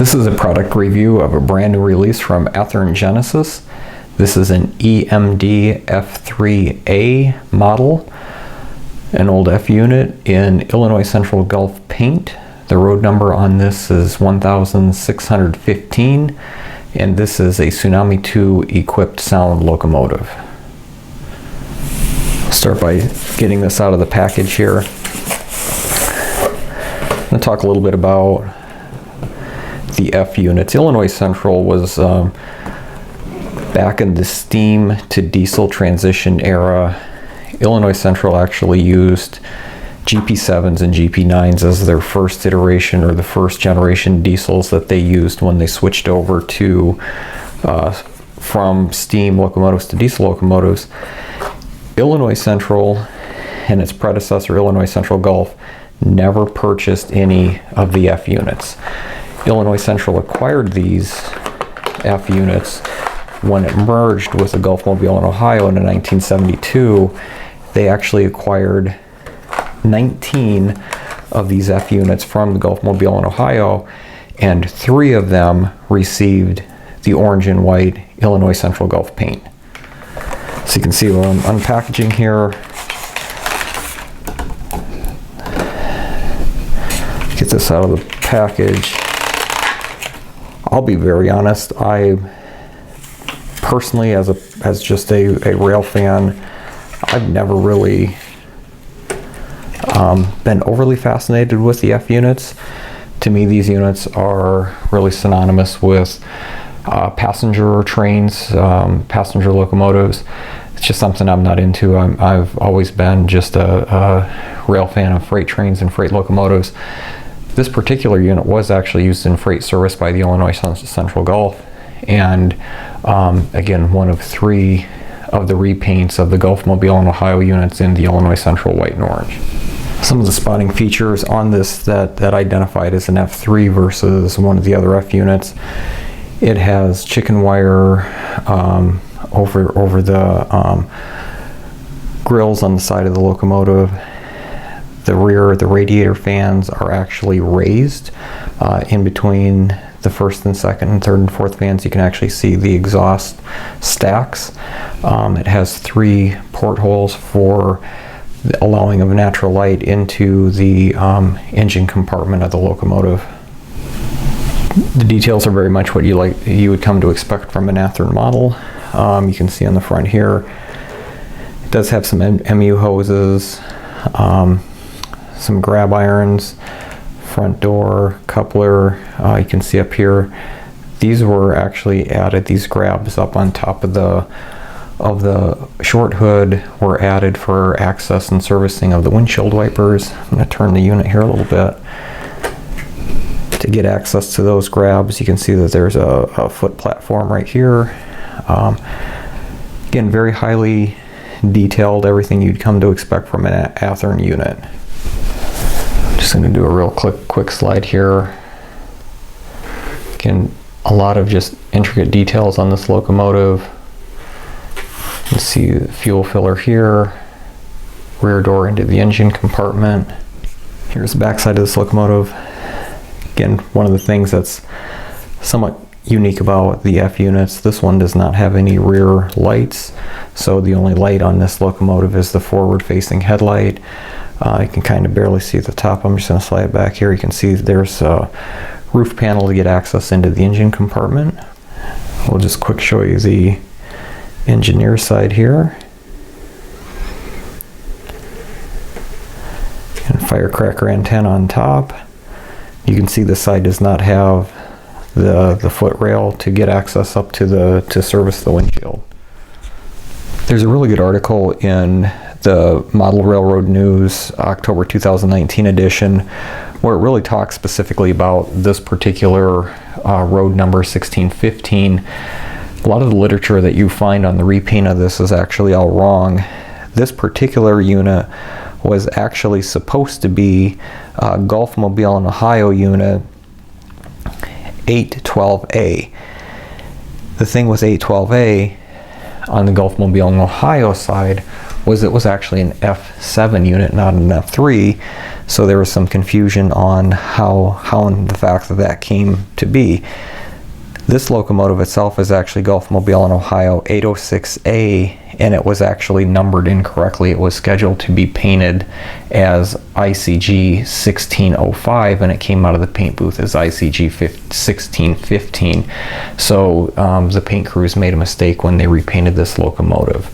This is a product review of a brand new release from Athearn Genesis. This is an EMD F3A model, an old F unit in Illinois Central Gulf paint. The road number on this is 1615, and this is a Tsunami 2 equipped sound locomotive. Start by getting this out of the package here. I'm going to talk a little bit about the F units. Illinois Central was back in the steam to diesel transition era. Illinois Central actually used GP7s and GP9s as their first iteration, or the first generation diesels that they used when they switched over to from steam locomotives to diesel locomotives. Illinois Central and its predecessor Illinois Central Gulf never purchased any of the F units. Illinois Central acquired these F units when it merged with the Gulf Mobile in Ohio in 1972. They actually acquired 19 of these F units from the Gulf Mobile in Ohio, and 3 of them received the orange and white Illinois Central Gulf paint. So you can see what I'm unpackaging here. Get this out of the package. I'll be very honest, I personally, as just a rail fan, I've never really been overly fascinated with the F units. To me, these units are really synonymous with passenger trains, passenger locomotives. It's just something I'm not into. I've always been just a rail fan of freight trains and freight locomotives. This particular unit was actually used in freight service by the Illinois Central Gulf, and again, one of 3 of the repaints of the Gulf Mobile and Ohio units in the Illinois Central white and orange. Some of the spotting features on this that identify it as an F3 versus one of the other F units: it has chicken wire over the grills on the side of the locomotive. The radiator fans are actually raised. In between the first and second and third and fourth fans, you can actually see the exhaust stacks. It has 3 portholes for the allowing of natural light into the engine compartment of the locomotive. The details are very much what you would come to expect from an Athearn model. You can see on the front here, it does have some MU hoses, some grab irons, front door, coupler. You can see up here, these were actually added, these grabs up on top of the short hood were added for access and servicing of the windshield wipers. I'm going to turn the unit here a little bit. To get access to those grabs, you can see that there's a foot platform right here. Again, very highly detailed, everything you'd come to expect from an Athearn unit. Just going to do a real quick slide here. Again, a lot of just intricate details on this locomotive. You can see the fuel filler here, rear door into the engine compartment. Here's the back side of this locomotive. Again, one of the things that's somewhat unique about the F units, this one does not have any rear lights, so the only light on this locomotive is the forward-facing headlight. You can kind of barely see the top. I'm just going to slide it back here. You can see there's a roof panel to get access into the engine compartment. We'll just quick show you the engineer side here. And firecracker antenna on top. You can see the side does not have the foot rail to get access up to service the windshield. There's a really good article in the Model Railroad News October 2019 edition where it really talks specifically about this particular road number 1615. A lot of the literature that you find on the repaint of this is actually all wrong. This particular unit was actually supposed to be Gulf Mobile and Ohio unit 812A. The thing with 812A on the Gulf Mobile and Ohio side was it was actually an F7 unit, not an F3. So there was some confusion on how and the fact that came to be. This locomotive itself is actually Gulf Mobile in Ohio 806A, and it was actually numbered incorrectly. It was scheduled to be painted as ICG 1605, and it came out of the paint booth as ICG 1615. So the paint crews made a mistake when they repainted this locomotive.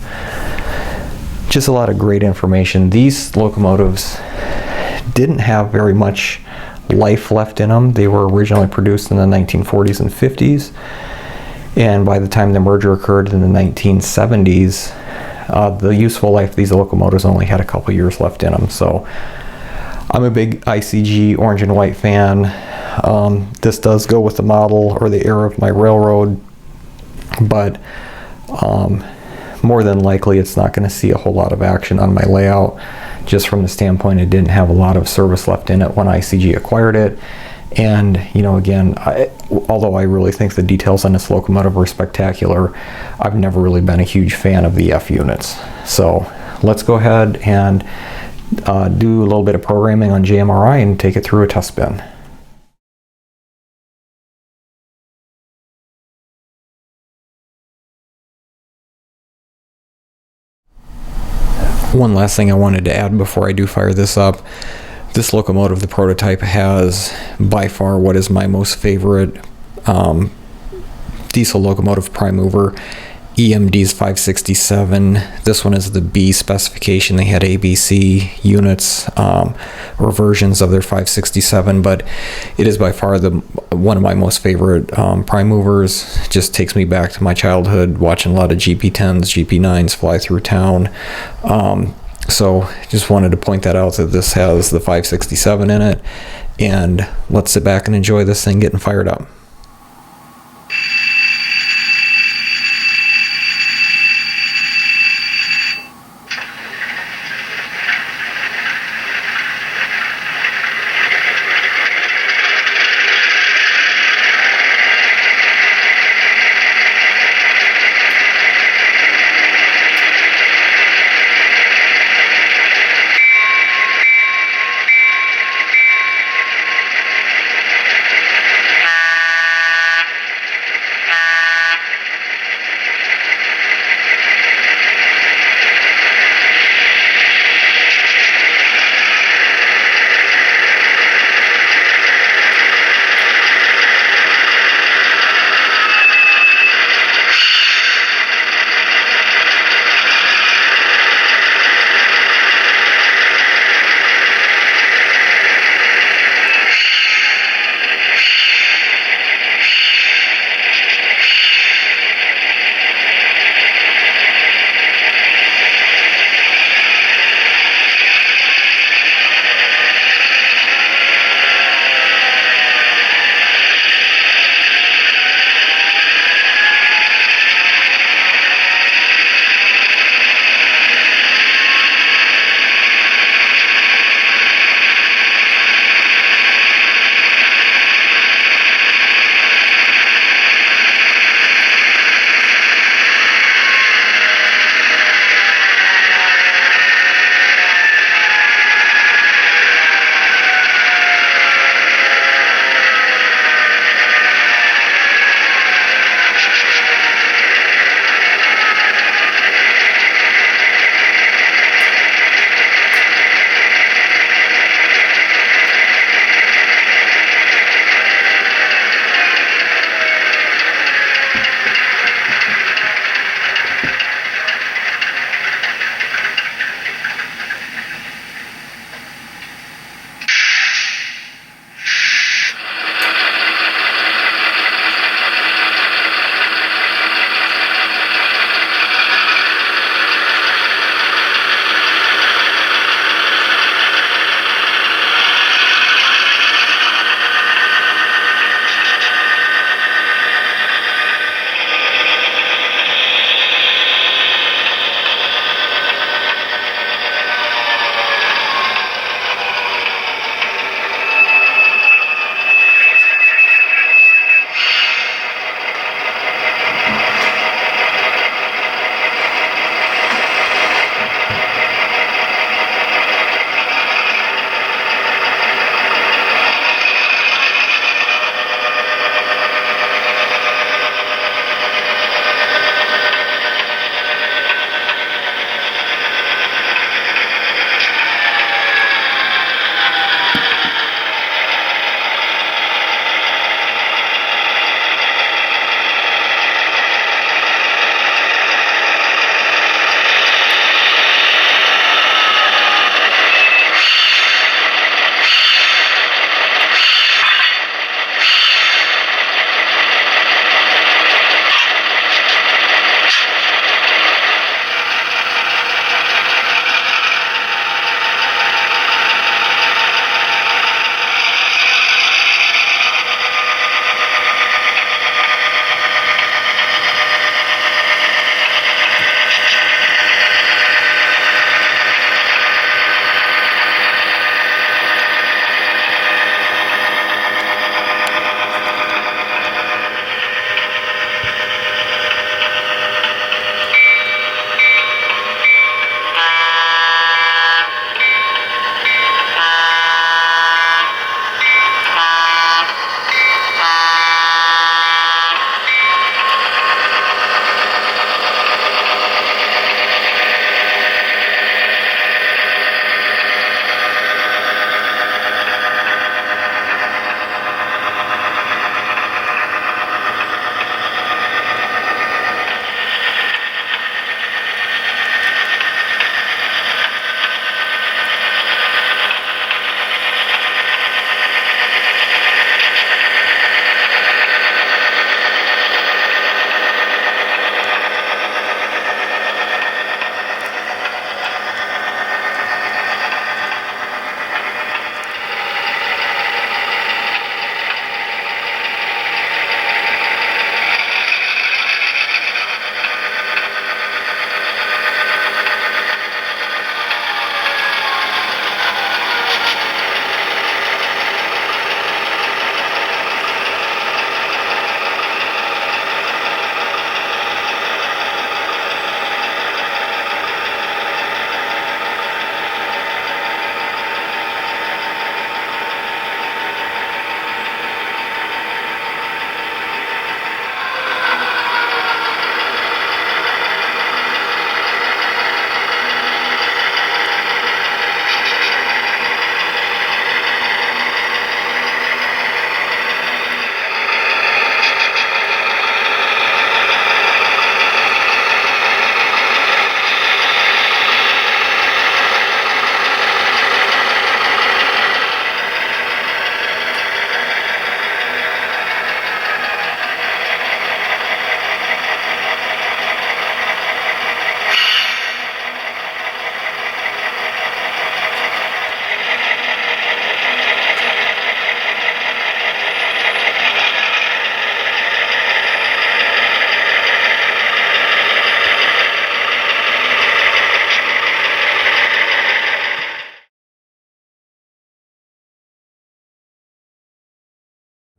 Just a lot of great information. These locomotives didn't have very much life left in them. They were originally produced in the 1940s and 50s, and by the time the merger occurred in the 1970s, the useful life of these locomotives only had a couple years left in them. So I'm a big ICG orange and white fan. This does go with the model or the era of my railroad, but more than likely it's not going to see a whole lot of action on my layout, just from the standpoint it didn't have a lot of service left in it when ICG acquired it. And again, although I really think the details on this locomotive are spectacular, I've never really been a huge fan of the F units. So let's go ahead and do a little bit of programming on JMRI and take it through a test spin. One last thing I wanted to add before I do fire this up. This locomotive, the prototype, has by far what is my most favorite diesel locomotive prime mover, EMD's 567. This one is the B specification. They had ABC units or versions of their 567, but it is by far one of my most favorite prime movers. Just takes me back to my childhood, watching a lot of GP10s, GP9s fly through town. So just wanted to point that out, that this has the 567 in it, and let's sit back and enjoy this thing getting fired up.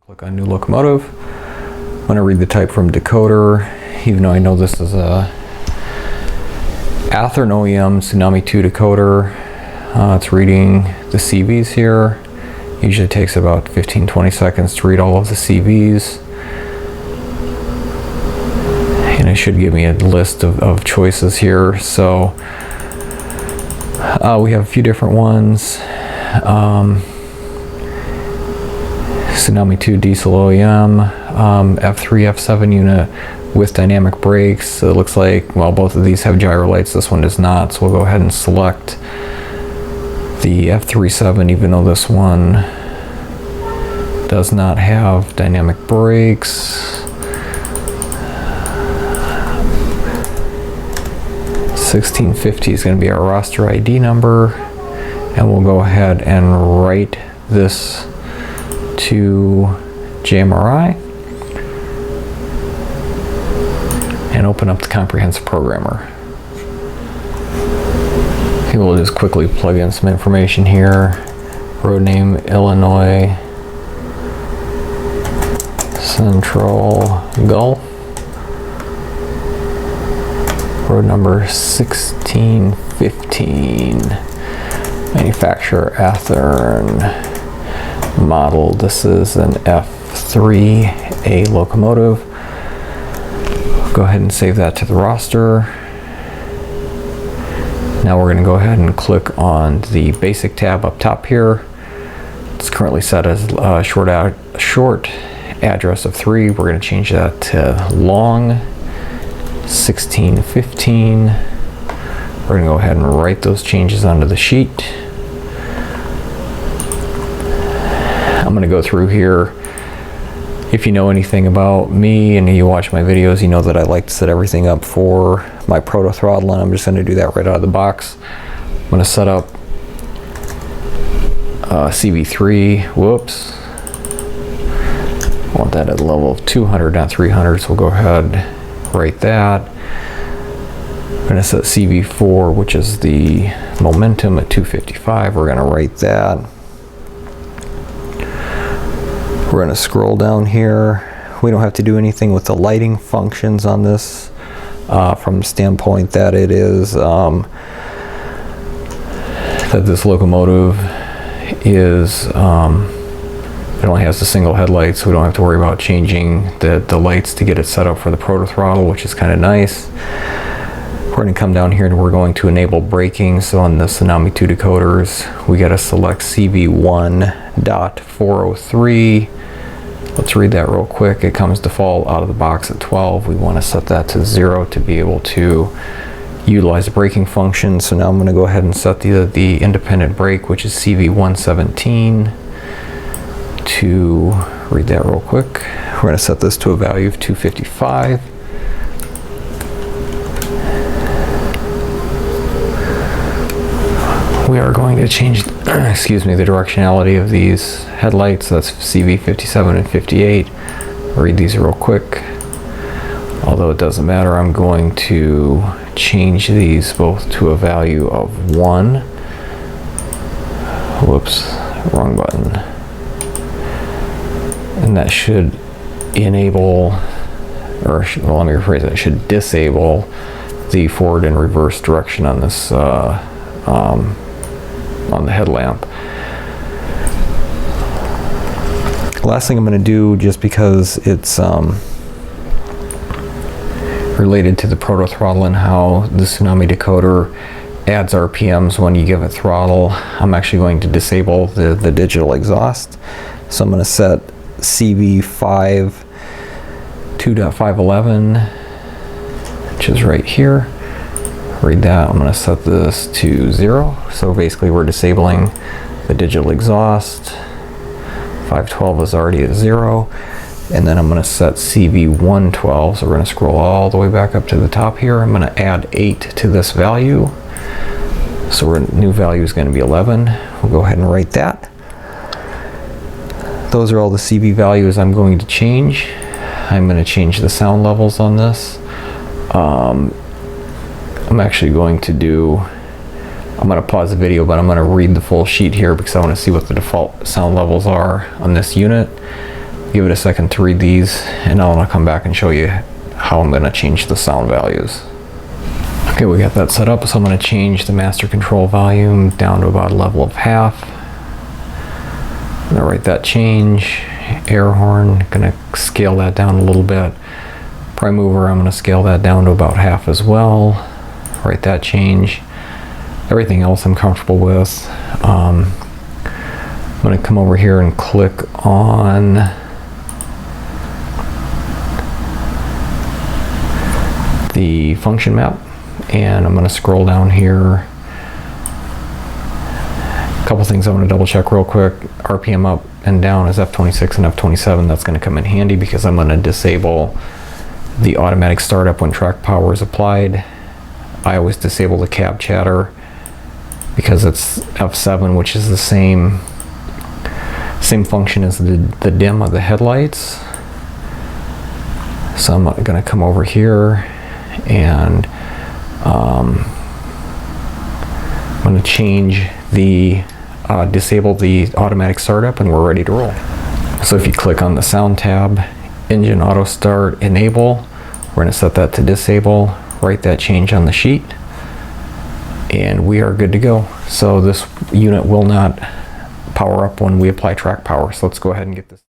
Click on new locomotive. I'm going to read the type from Decoder, even though I know this is a Athearn OEM Tsunami 2 decoder. It's reading the CVs here. Usually takes about 15-20 seconds to read all of the CVs. And it should give me a list of choices here. So we have a few different ones. Tsunami 2 diesel OEM, F3, F7 unit with dynamic brakes. So it looks like, well, both of these have gyro lights. This one does not. So we'll go ahead and select the F37, even though this one does not have dynamic brakes. 1650 is going to be our roster ID number, and we'll go ahead and write this to JMRI and open up the comprehensive programmer. Okay, we'll just quickly plug in some information here. Road name Illinois Central Gulf. Road number 1615. Manufacturer Athearn. Model, this is an F3A locomotive. Go ahead and save that to the roster. Now we're going to go ahead and click on the basic tab up top here. It's currently set as short address of 3. We're going to change that to long 1615. We're going to go ahead and write those changes onto the sheet. I'm going to go through here. If you know anything about me and you watch my videos, you know that I like to set everything up for my proto throttle, and I'm just going to do that right out of the box. I'm going to set up CV3. Whoops. I want that at a level of 200, not 300, so we'll go ahead, write that. I'm going to set CV4, which is the momentum, at 255. We're going to write that. We're going to scroll down here. We don't have to do anything with the lighting functions on this from the standpoint that it is that this locomotive is it only has a single headlight, so we don't have to worry about changing the lights to get it set up for the proto throttle, which is kind of nice. We're going to come down here and we're going to enable braking. So on the Tsunami 2 decoders, we got to select CV1.403. Let's read that real quick. It comes default out of the box at 12. We want to set that to 0 to be able to utilize the braking function. So now I'm going to go ahead and set the independent brake, which is CV117, to read that real quick. We're going to set this to a value of 255. We are going to change, excuse me, the directionality of these headlights. That's CV57 and 58. Read these real quick. Although it doesn't matter, I'm going to change these both to a value of 1. Whoops, wrong button. And that should enable, or well, let me rephrase that, it should disable the forward and reverse direction on this on the headlamp. Last thing I'm going to do, just because it's related to the proto throttle and how the Tsunami decoder adds RPMs when you give it throttle, I'm actually going to disable the digital exhaust. So I'm going to set CV5 2.511, which is right here. Read that. I'm going to set this to 0. So basically we're disabling the digital exhaust. 512 is already at 0. And then I'm going to set CV112. So we're going to scroll all the way back up to the top here. I'm going to add 8 to this value. So our new value is going to be 11. We'll go ahead and write that. Those are all the CV values I'm going to change. I'm going to change the sound levels on this. I'm actually going to I'm going to pause the video, but I'm going to read the full sheet here because I want to see what the default sound levels are on this unit. give it a second to read these, and then I'll come back and show you how I'm going to change the sound values. Okay, we got that set up, so I'm going to change the master control volume down to about a level of half. I'm going to write that change. Air horn, going to scale that down a little bit. Prime mover, I'm going to scale that down to about half as well. Write that change. Everything else I'm comfortable with. I'm going to come over here and click on the function map, and I'm going to scroll down here. A couple things I want to double check real quick. RPM up and down is F26 and F27. That's going to come in handy because I'm going to disable the automatic startup when track power is applied. I always disable the cab chatter because it's F7, which is the same function as the dim of the headlights. So I'm going to come over here and I'm going to change the disable the automatic startup, and we're ready to roll. So if you click on the sound tab, engine auto start enable, we're going to set that to disable, write that change on the sheet, and we are good to go. So this unit will not power up when we apply track power. So let's go ahead and get this.